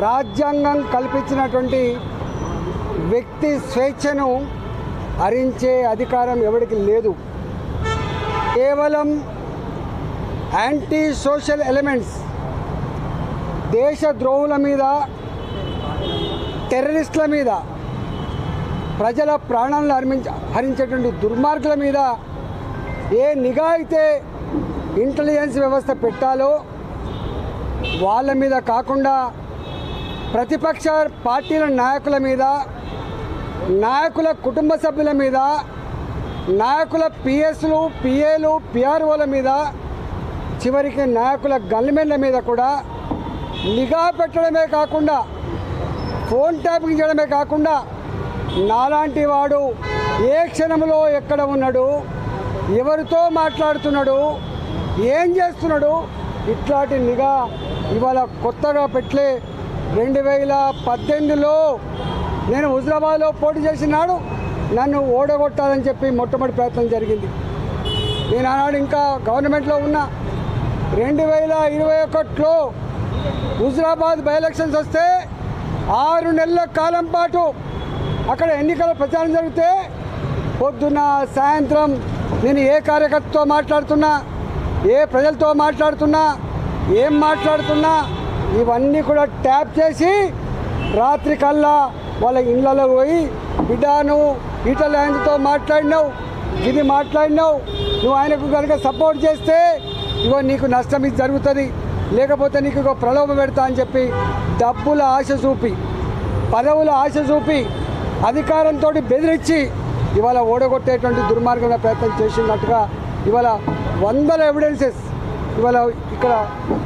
రాజ్యాంగం కల్పించినటువంటి వ్యక్తి స్వేచ్ఛను హరించే అధికారం ఎవరికి లేదు. కేవలం యాంటీ సోషల్ ఎలిమెంట్స్, దేశద్రోహుల మీద, టెర్రరిస్టుల మీద, ప్రజల ప్రాణాలను హరించేటువంటి దుర్మార్గుల మీద ఏ నిఘా అయితే ఇంటెలిజెన్స్ వ్యవస్థ పెట్టాలో వాళ్ళ మీద కాకుండా ప్రతిపక్ష పార్టీల నాయకుల మీద, నాయకుల కుటుంబ సభ్యుల మీద, నాయకుల పిఎస్లు, పిఏలు, పిఆర్ఓల మీద, చివరికి నాయకుల గన్మెన్ల మీద కూడా నిఘా పెట్టడమే కాకుండా, ఫోన్ ట్యాపింగ్ చేయడమే కాకుండా నాలాంటి వాడు ఏ క్షణంలో ఎక్కడ ఉన్నాడు, ఎవరితో మాట్లాడుతున్నాడు, ఏం చేస్తున్నాడు, ఇట్లాంటి నిఘా ఇవాళ కొత్తగా పెట్టలే. 2018లో నేను హుజరాబాద్లో పోటీ చేసినాడు నన్ను ఓడగొట్టాలని చెప్పి మొట్టమొదటి ప్రయత్నం జరిగింది. నేను ఆనాడు ఇంకా గవర్నమెంట్లో ఉన్నా. 2021లో హుజరాబాద్ బై ఎలక్షన్స్ వస్తే 6 నెలల కాలం పాటు అక్కడ ఎన్నికల ప్రచారం జరిగితే పొద్దున్న సాయంత్రం నేను ఏ కార్యకర్తతో మాట్లాడుతున్నా, ఏ ప్రజలతో మాట్లాడుతున్నా, ఏం మాట్లాడుతున్నా ఇవన్నీ కూడా ట్యాప్ చేసి రాత్రి కల్లా వాళ్ళ ఇళ్ళలో పోయి, బిడ్డ నువ్వు ఈటల ఆయనతో మాట్లాడినావు, ఇది మాట్లాడినావు, నువ్వు ఆయనకు కనుక సపోర్ట్ చేస్తే ఇగో నీకు నష్టం ఇది జరుగుతుంది, లేకపోతే నీకు ఇగో ప్రలోభ పెడతా అని చెప్పి డబ్బుల ఆశ చూపి, పదవుల ఆశ చూపి, అధికారంతో బెదిరించి ఇవాళ ఓడగొట్టేటువంటి దుర్మార్గమైన ప్రయత్నం చేసినట్టుగా ఇవాళ వందల ఎవిడెన్సెస్ ఇవాళ ఇక్కడ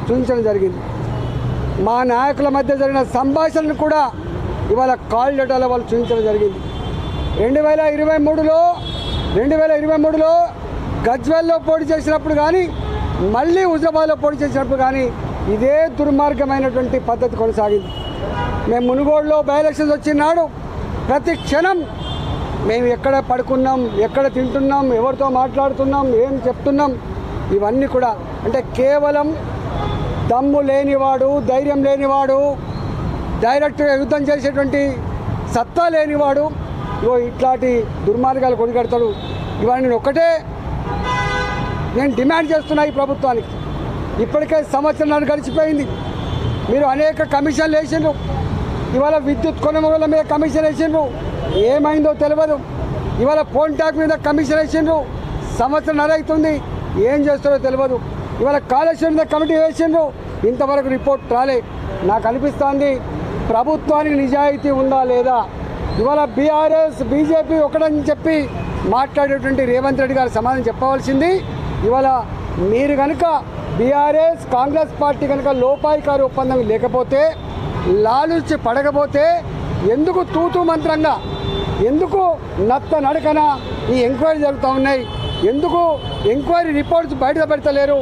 చూపించడం జరిగింది. మా నాయకుల మధ్య జరిగిన సంభాషణను కూడా ఇవాళ కాల్ డేటాలో వాళ్ళు చూపించడం జరిగింది. 2023లో గజ్వేల్లో పోటీ చేసినప్పుడు కానీ, మళ్ళీ హుజరాబాద్లో పోటీ చేసినప్పుడు కానీ ఇదే దుర్మార్గమైనటువంటి పద్ధతి కొనసాగింది. మేము మునుగోడులో బై ఎలక్షన్స్ వచ్చినాడు ప్రతి క్షణం మేము ఎక్కడ పడుకున్నాం, ఎక్కడ తింటున్నాం, ఎవరితో మాట్లాడుతున్నాం, ఏం చెప్తున్నాం, ఇవన్నీ కూడా అంటే కేవలం దమ్ము లేనివాడు, ధైర్యం లేనివాడు, డైరెక్ట్గా యుద్ధం చేసేటువంటి సత్తా లేనివాడు ఇట్లాంటి దుర్మార్గాలు కొనిగడతాడు. ఇవన్నీ నేను డిమాండ్ చేస్తున్నా ఈ ప్రభుత్వానికి. ఇప్పటికే సంవత్సరాలు గడిచిపోయింది. మీరు అనేక కమిషన్లు వేసిండ్రు. ఇవాళ విద్యుత్ కొనుగోళ్ల మీద కమిషన్ వేసిండ్రు, ఏమైందో తెలియదు. ఇవాళ ఫోన్ ట్యాక్ మీద కమిషన్ వేసిండ్రు, సంవత్సరం అవుతుంది, ఏం చేస్తారో తెలియదు. ఇవాళ కాళేశ్వరం మీద కమిటీ వేసిండ్రు, ఇంతవరకు రిపోర్ట్ రాలే. నాకు అనిపిస్తోంది ప్రభుత్వానికి నిజాయితీ ఉందా లేదా. ఇవాళ బీఆర్ఎస్ బీజేపీ ఒకటని చెప్పి మాట్లాడేటువంటి రేవంత్ రెడ్డి గారు సమాధానం చెప్పవలసింది. ఇవాళ మీరు కనుక బీఆర్ఎస్ కాంగ్రెస్ పార్టీ కనుక లోపాయికారి ఒప్పందం లేకపోతే, లాలుచి పడకపోతే ఎందుకు తూతూ మంత్రంగా, ఎందుకు నత్త నడకన ఈ ఎంక్వైరీ జరుగుతూ ఉన్నాయి, ఎందుకు ఎంక్వైరీ రిపోర్ట్స్ బయట పెడతలేరు,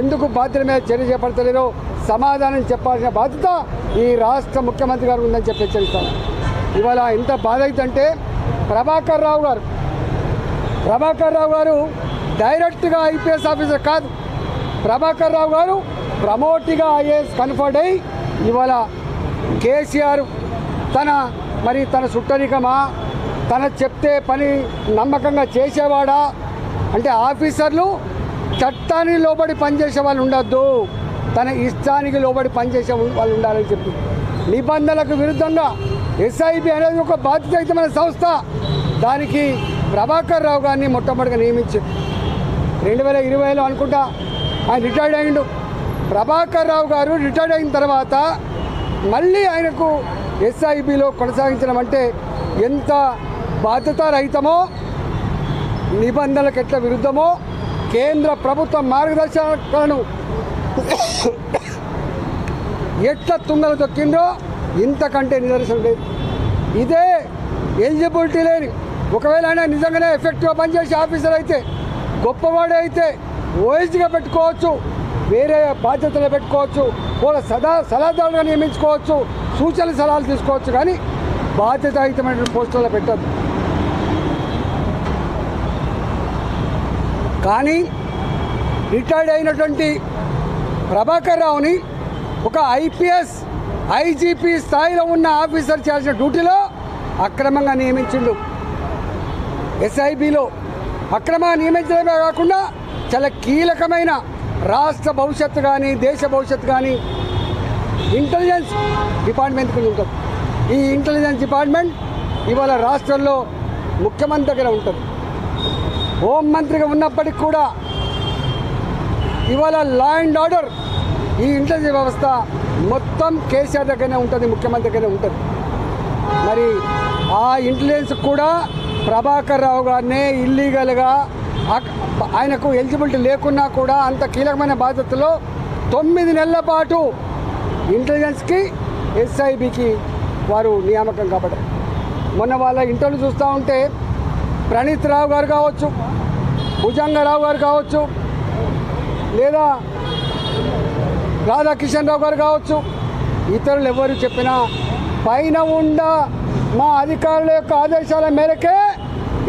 ఎందుకు బాధ్యత మీద చర్య చేపడతలేరు, సమాధానం చెప్పాల్సిన బాధ్యత ఈ రాష్ట్ర ముఖ్యమంత్రి గారు ఉందని చెప్పి హెచ్చరిస్తాను. ఇవాళ ఎంత బాధ అవుతుందంటే ప్రభాకర్ రావు గారు డైరెక్ట్గా ఐపీఎస్ ఆఫీసర్ కాదు. ప్రభాకర్ రావు గారు ప్రమోట్గా ఐఏఎస్ కన్ఫర్డ్ అయ్యి ఇవాళ కేసీఆర్ తన సుట్టరికమా, తన చెప్తే పని నమ్మకంగా చేసేవాడా అంటే ఆఫీసర్లు చట్టానికి లోబడి పనిచేసే వాళ్ళు ఉండొద్దు, తన ఇష్టానికి లోబడి పనిచేసే వాళ్ళు ఉండాలని చెప్పి నిబంధనలకు విరుద్ధంగా ఎస్ఐబి అనేది ఒక బాధ్యతాయుతమైన సంస్థ, దానికి ప్రభాకర్ రావు గారిని మొట్టమొదటిగా నియమించారు. 2020లో అనుకుంటా ఆయన రిటైర్డ్ అయ్యిండు. ప్రభాకర్ రావు గారు రిటైర్డ్ అయిన తర్వాత మళ్ళీ ఆయనకు ఎస్ఐబిలో కొనసాగించడం అంటే ఎంత బాధ్యతారహితమో, నిబంధనలకు ఎట్లా విరుద్ధమో, కేంద్ర ప్రభుత్వ మార్గదర్శకాలను ఎట్లా తుంగలు తొక్కిందో ఇంతకంటే నిదర్శనం లేదు. ఇదే ఎలిజిబిలిటీ లేని, ఒకవేళ ఆయన నిజంగానే ఎఫెక్టివ్గా పనిచేసే ఆఫీసర్ అయితే, గొప్పవాడే అయితే ఓఎస్డీగా పెట్టుకోవచ్చు, వేరే బాధ్యతలు పెట్టుకోవచ్చు, వాళ్ళ సలహాదారులుగా నియమించుకోవచ్చు, సూచనలు సలహాలు తీసుకోవచ్చు, కానీ బాధ్యతాయుతమైన పోస్టుల్లో పెట్టద్దు. కానీ రిటైర్డ్ అయినటువంటి ప్రభాకర్ రావుని ఒక ఐపీఎస్ ఐజీపీ స్థాయిలో ఉన్న ఆఫీసర్ చేయాల్సిన డ్యూటీలో అక్రమంగా నియమించిండు. ఎస్ఐబిలో అక్రమంగా నియమించడమే కాకుండా చాలా కీలకమైన రాష్ట్ర భవిష్యత్తు కానీ దేశ భవిష్యత్తు కానీ ఇంటెలిజెన్స్ డిపార్ట్మెంట్ కింద ఉంటుంది. ఈ ఇంటెలిజెన్స్ డిపార్ట్మెంట్ ఇవాళ రాష్ట్రంలో ముఖ్యమంత్రి దగ్గర ఉంటుంది. హోంమంత్రిగా ఉన్నప్పటికీ కూడా ఇవాళ లా అండ్ ఆర్డర్ ఈ ఇంటెలిజెన్స్ వ్యవస్థ మొత్తం కేసీఆర్ దగ్గరనే ఉంటుంది, ముఖ్యమంత్రి దగ్గరనే ఉంటుంది. మరి ఆ ఇంటెలిజెన్స్ కూడా ప్రభాకర్ రావు గారినే ఇల్లీగల్గా ఆయనకు ఎలిజిబిలిటీ లేకున్నా కూడా అంత కీలకమైన బాధ్యతలో 9 నెలల పాటు ఇంటెలిజెన్స్కి ఎస్ఐబికి వారు నియామకం కాబట్టి మొన్న వాళ్ళ ఇంటర్వ్యూ చూస్తూ ఉంటే ప్రణీత్ రావు గారు కావచ్చు, భుజంగరావు గారు కావచ్చు, లేదా రాధాకిషన్ రావు గారు కావచ్చు, ఇతరులు ఎవరు చెప్పినా పైన ఉన్న మా అధికారుల యొక్క ఆదేశాల మేరకే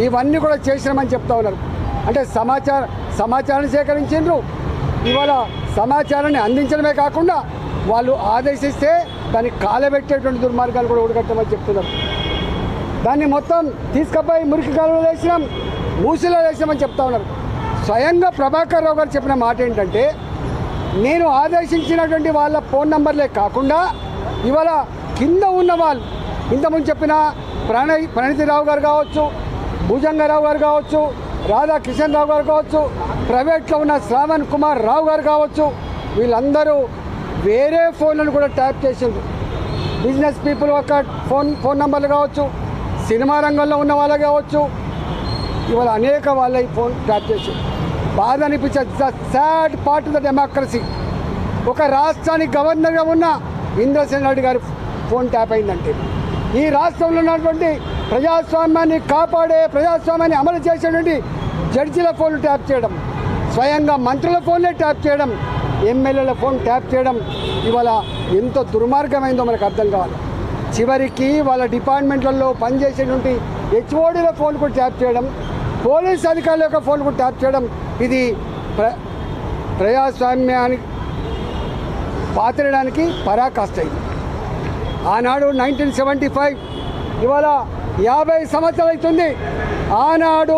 ఇవన్నీ కూడా చేసినామని చెప్తా ఉన్నారు. అంటే సమాచారాన్ని సేకరించిండ్రు. ఇవాళ సమాచారాన్ని అందించడమే కాకుండా వాళ్ళు ఆదేశిస్తే దాన్ని కాలబెట్టేటువంటి దుర్మార్గాలు కూడా ఊడగట్టమని చెప్తున్నారు. దాన్ని మొత్తం తీసుకుపోయి మురికి కాలంలో వేసినాం, మూసిలో వేసినామని చెప్తా ఉన్నారు. స్వయంగా ప్రభాకర్ రావు గారు చెప్పిన మాట ఏంటంటే, నేను ఆదేశించినటువంటి వాళ్ళ ఫోన్ నంబర్లే కాకుండా ఇవాళ కింద ఉన్న వాళ్ళు ఇంతకుముందు చెప్పిన ప్రణీతిరావు గారు కావచ్చు, భుజంగరావు గారు కావచ్చు, రాధాకిషన్ రావు గారు కావచ్చు, ప్రైవేట్లో ఉన్న శ్రావణ్ కుమార్ రావు గారు కావచ్చు, వీళ్ళందరూ వేరే ఫోన్లను కూడా ట్యాప్ చేసిండ్రు. బిజినెస్ పీపుల్ ఒక ఫోన్ నంబర్లు కావచ్చు, సినిమా రంగంలో ఉన్న వాళ్ళు కావచ్చు, ఇవాళ అనేక వాళ్ళ ఈ ఫోన్ ట్యాప్ చేసి బాధ అనిపించే sad part of the democracy. ఒక రాష్ట్రానికి గవర్నర్గా ఉన్న ఇంద్రసేన్ రెడ్డి గారి ఫోన్ ట్యాప్ అయిందంటే ఈ రాష్ట్రంలో ఉన్నటువంటి ప్రజాస్వామ్యాన్ని కాపాడే, ప్రజాస్వామ్యాన్ని అమలు చేసేటువంటి జడ్జిల ఫోన్లు ట్యాప్ చేయడం, స్వయంగా మంత్రుల ఫోన్లే ట్యాప్ చేయడం, ఎమ్మెల్యేల ఫోన్ ట్యాప్ చేయడం ఇవాళ ఎంత దుర్మార్గమైందో మనకు అర్థం కావాలి. చివరికి వాళ్ళ డిపార్ట్మెంట్లలో పనిచేసేటువంటి హెచ్ఓడీల ఫోన్ కూడా ట్యాప్ చేయడం, పోలీస్ అధికారుల యొక్క ఫోన్ కూడా ట్యాప్ చేయడం, ఇది ప్రజాస్వామ్యానికి పాతరడానికి పరాకాష్ట. ఇది ఆనాడు 1975 ఇవాళ 50 సంవత్సరాలు అవుతుంది. ఆనాడు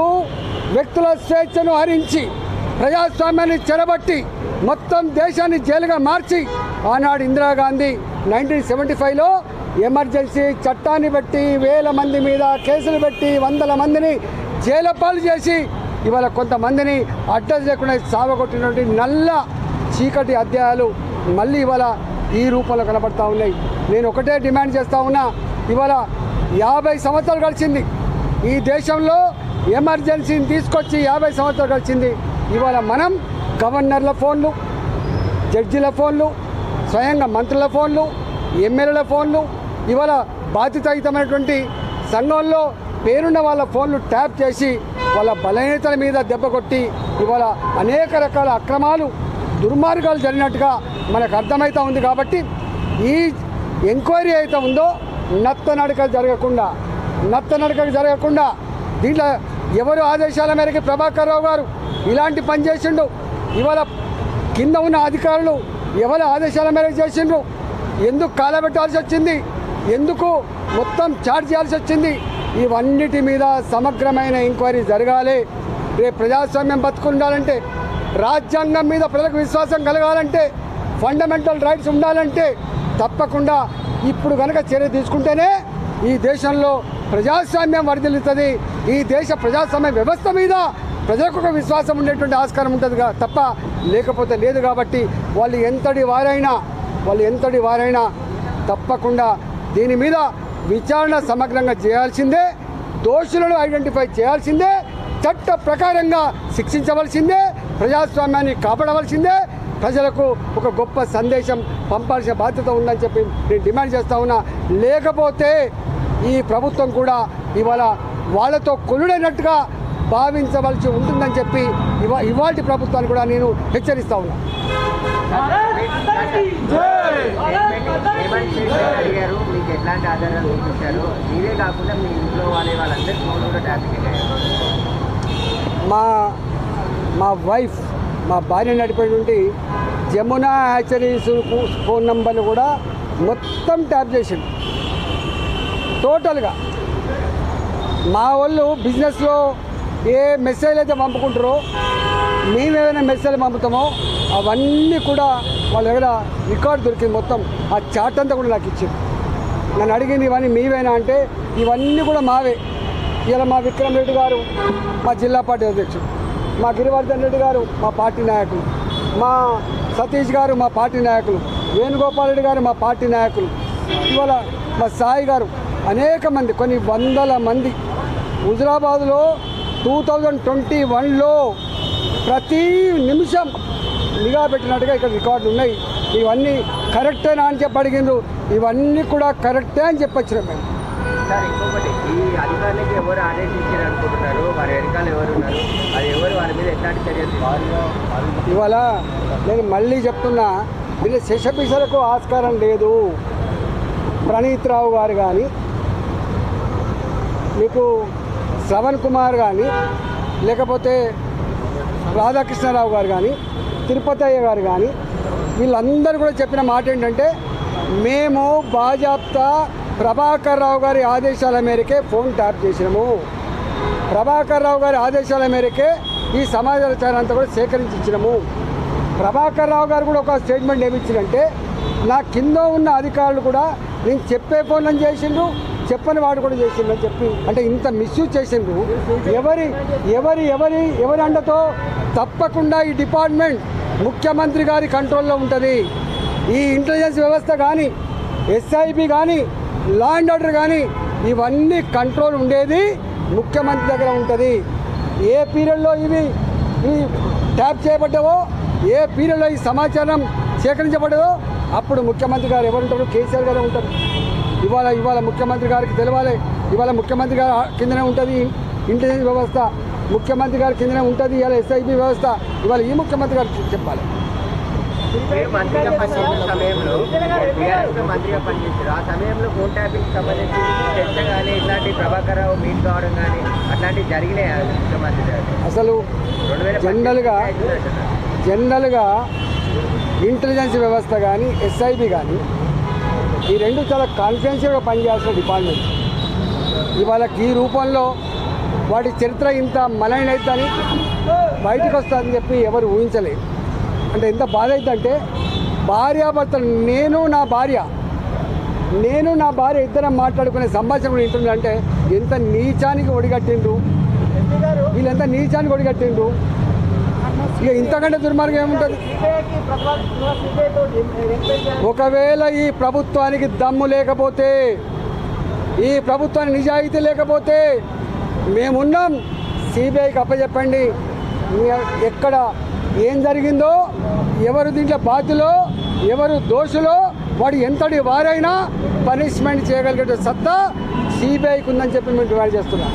వ్యక్తుల స్వేచ్ఛను హరించి ప్రజాస్వామ్యాన్ని చెరబట్టి మొత్తం దేశాన్ని జైలుగా మార్చి ఆనాడు ఇందిరాగాంధీ 1975లో ఎమర్జెన్సీ చట్టాన్ని బట్టి వేల మంది మీద కేసులు పెట్టి వందల మందిని జైలు పాలు చేసి ఇవాళ కొంతమందిని అడ్రస్ లేకుండా సావగొట్టినటువంటి నల్ల చీకటి అధ్యాయాలు మళ్ళీ ఇవాళ ఈ రూపంలో కనబడతా ఉన్నాయి. నేను ఒకటే డిమాండ్ చేస్తూ ఉన్నా, ఇవాళ 50 సంవత్సరాలు గడిచింది ఈ దేశంలో, ఎమర్జెన్సీని తీసుకొచ్చి 50 సంవత్సరాలు గడిచింది. ఇవాళ మనం గవర్నర్ల ఫోన్లు, జడ్జిల ఫోన్లు, స్వయంగా మంత్రుల ఫోన్లు, ఎమ్మెల్యేల ఫోన్లు, ఇవాళ బాధ్యతాయుతమైనటువంటి సంఘంలో పేరున్న వాళ్ళ ఫోన్లు ట్యాప్ చేసి వాళ్ళ బలహీనతల మీద దెబ్బ కొట్టి ఇవాళ అనేక రకాల అక్రమాలు, దుర్మార్గాలు జరిగినట్టుగా మనకు అర్థమవుతూ ఉంది. కాబట్టి ఈ ఎంక్వైరీ అయితే ఉందో నత్తనడక జరగకుండా దీంట్లో ఎవరు ఆదేశాల మేరకు ప్రభాకర్ రావు గారు ఇలాంటి పని చేసిండు, ఇవాళ కింద ఉన్న అధికారులు ఎవరి ఆదేశాల మేరకు చేసిండ్రు, ఎందుకు కాలబెట్టాల్సి వచ్చింది, ఎందుకు మొత్తం చార్జ్ చేయాల్సి వచ్చింది, ఇవన్నిటి మీద సమగ్రమైన ఎంక్వైరీ జరగాలి. రేపు ప్రజాస్వామ్యం బతుకుండాలంటే, రాజ్యాంగం మీద ప్రజలకు విశ్వాసం కలగాలంటే, ఫండమెంటల్ రైట్స్ ఉండాలంటే తప్పకుండా ఇప్పుడు కనుక చర్య తీసుకుంటేనే ఈ దేశంలో ప్రజాస్వామ్యం వర్ధిల్లుతుంది. ఈ దేశ ప్రజాస్వామ్య వ్యవస్థ మీద ప్రజలకు ఒక విశ్వాసం ఉండేటువంటి ఆస్కారం ఉంటుంది తప్ప లేకపోతే లేదు. కాబట్టి వాళ్ళు ఎంతటి వారైనా తప్పకుండా దీని మీద విచారణ సమగ్రంగా చేయాల్సిందే, దోషులను ఐడెంటిఫై చేయాల్సిందే, చట్ట ప్రకారంగా శిక్షించవలసిందే, ప్రజాస్వామ్యాన్ని కాపాడవలసిందే, ప్రజలకు ఒక గొప్ప సందేశం పంపాల్సిన బాధ్యత ఉందని చెప్పి నేను డిమాండ్ చేస్తా ఉన్నా. లేకపోతే ఈ ప్రభుత్వం కూడా ఇవాళ వాళ్ళతో కొలుడైనట్టుగా భావించవలసి ఉంటుందని చెప్పి ఇవాల్టి ప్రభుత్వాన్ని కూడా నేను హెచ్చరిస్తా ఉన్నా. మా వైఫ్, మా భార్య నడిపేటువంటి జమునా హ్యాచరీస్ ఫోన్ నంబర్లు కూడా మొత్తం ట్యాప్ చేసిండు టోటల్గా. మా వాళ్ళు బిజినెస్లో ఏ మెసేజ్ అయితే పంపుకుంటారో మేమేమైనా మెసేజ్ పంపుతామో అవన్నీ కూడా వాళ్ళ దగ్గర రికార్డు దొరికింది. మొత్తం ఆ చాట్ అంతా కూడా నాకు ఇచ్చింది. నన్ను అడిగింది ఇవన్నీ మీవేనా అంటే ఇవన్నీ కూడా మావే. ఇలా మా విక్రమ్ రెడ్డి గారు మా జిల్లా పార్టీ అధ్యక్షుడు, మా గిరివర్ధన్ రెడ్డి గారు మా పార్టీ నాయకులు, మా సతీష్ గారు మా పార్టీ నాయకులు, వేణుగోపాల్ రెడ్డి గారు మా పార్టీ నాయకులు, ఇవాళ మా సాయి గారు, అనేక మంది, కొన్ని వందల మంది. హుజురాబాద్లో 2021లో ప్రతి నిమిషం నిఘా పెట్టినట్టుగా ఇక్కడ రికార్డులు ఉన్నాయి. ఇవన్నీ కరెక్టేనా అని చెప్పి అడిగిండ్రు. ఇవన్నీ కూడా కరెక్టే అని చెప్పొచ్చినాం మేము. సార్ ఇంకొకటి, ఈ అధికారులకి ఎవరు ఆదేశించారు అనుకుంటున్నారు, వారి వెనకాల ఎవరు ఉన్నారు, అది ఎవరు, వారి మీద ఎట్లాంటి చర్యలు? ఇవాళ నేను మళ్ళీ చెప్తున్నా, వీళ్ళు శశపిసలకు ఆస్కారం లేదు. ప్రణీత్ రావు గారు కానీ, మీకు శ్రవణ్ కుమార్ కానీ, లేకపోతే రాధాకృష్ణరావు గారు కానీ, తిరుపతయ్య గారు కానీ, వీళ్ళందరూ కూడా చెప్పిన మాట ఏంటంటే మేము బాజాప్తా ప్రభాకర్ రావు గారి ఆదేశాల మేరకే ఫోన్ ట్యాప్ చేసినాము. ప్రభాకర్ రావు గారి ఆదేశాల మేరకే ఈ సమాచారం అంతా కూడా సేకరించి ఇచ్చినాము. ప్రభాకర్ రావు గారు కూడా ఒక స్టేట్మెంట్ ఏమిచ్చిందంటే నా కింద ఉన్న అధికారులు కూడా నేను చెప్పే ఫోన్లను చేసిండ్రు, చెప్పని వాడు కూడా చేసిండ్రు అని చెప్పి, అంటే ఇంత మిస్యూజ్ చేసిండ్రు. ఎవరి ఎవరి ఎవరి ఎవరి అండతో? తప్పకుండా ఈ డిపార్ట్మెంట్ ముఖ్యమంత్రి గారి కంట్రోల్లో ఉంటుంది. ఈ ఇంటెలిజెన్స్ వ్యవస్థ కానీ, ఎస్ఐబి కానీ, లా అండ్ ఆర్డర్ కానీ, ఇవన్నీ కంట్రోల్ ఉండేది ముఖ్యమంత్రి దగ్గర ఉంటుంది. ఏ పీరియడ్లో ఇవి ట్యాప్ చేయబడ్డావో, ఏ పీరియడ్లో ఈ సమాచారం సేకరించబడ్డదో అప్పుడు ముఖ్యమంత్రి గారు ఎవరుంటారు? కేసీఆర్ గారే ఉంటారు. ఇవాళ ముఖ్యమంత్రి గారికి తెలవాలి. ఇవాళ ముఖ్యమంత్రి గారి కిందనే ఉంటుంది ఇంటెలిజెన్స్ వ్యవస్థ, ముఖ్యమంత్రి గారి కిందనే ఉంటుంది ఇవాళ ఎస్ఐబి వ్యవస్థ. ఇవాళ ఈ ముఖ్యమంత్రి గారికి చెప్పాలి. మంత్రిగా పనిచేసిన సమయంలో మంత్రిగా పనిచేశారు. ఆ సమయంలో ఫోన్ ట్యాపింగ్ సంబంధించి చర్చ కానీ, ఇట్లాంటి ప్రభాకర్ రావు మీట్ కావడం కానీ అట్లాంటివి జరిగినాయి ముఖ్యమంత్రి గారు? అసలు జనరల్గా ఇంటెలిజెన్స్ వ్యవస్థ కానీ, ఎస్ఐబి కానీ, ఈ రెండు చాలా కాన్ఫిడెన్షియల్గా పనిచేయాల్సిన డిపార్ట్మెంట్. ఇవాళ ఈ రూపంలో వాటి చరిత్ర ఇంత మలైన అవుతుందని బయటకు వస్తుందని చెప్పి ఎవరు ఊహించలేదు. అంటే ఎంత బాధ అవుతుందంటే భార్యాభర్తలు, నేను నా భార్య ఇద్దరం మాట్లాడుకునే సంభాషణ కూడా వింటుందంటే ఎంత నీచానికి ఒడిగట్టిండు వీళ్ళు, ఎంత నీచానికి ఒడిగట్టిండు. ఇక ఇంతకంటే దుర్మార్గం ఏముంటుంది? ఒకవేళ ఈ ప్రభుత్వానికి దమ్ము లేకపోతే, ఈ ప్రభుత్వానికి నిజాయితీ లేకపోతే మేమున్నాం. సిబిఐకి అప్పచెప్పండి. ఎక్కడ ఏం జరిగిందో, ఎవరు దీంట్లో బాధ్యులో, ఎవరు దోషులో, వాడు ఎంతటి వారైనా పనిష్మెంట్ చేయగలిగే సత్తా సిబిఐకి ఉందని చెప్పి మేము డిమాండ్ చేస్తున్నాం.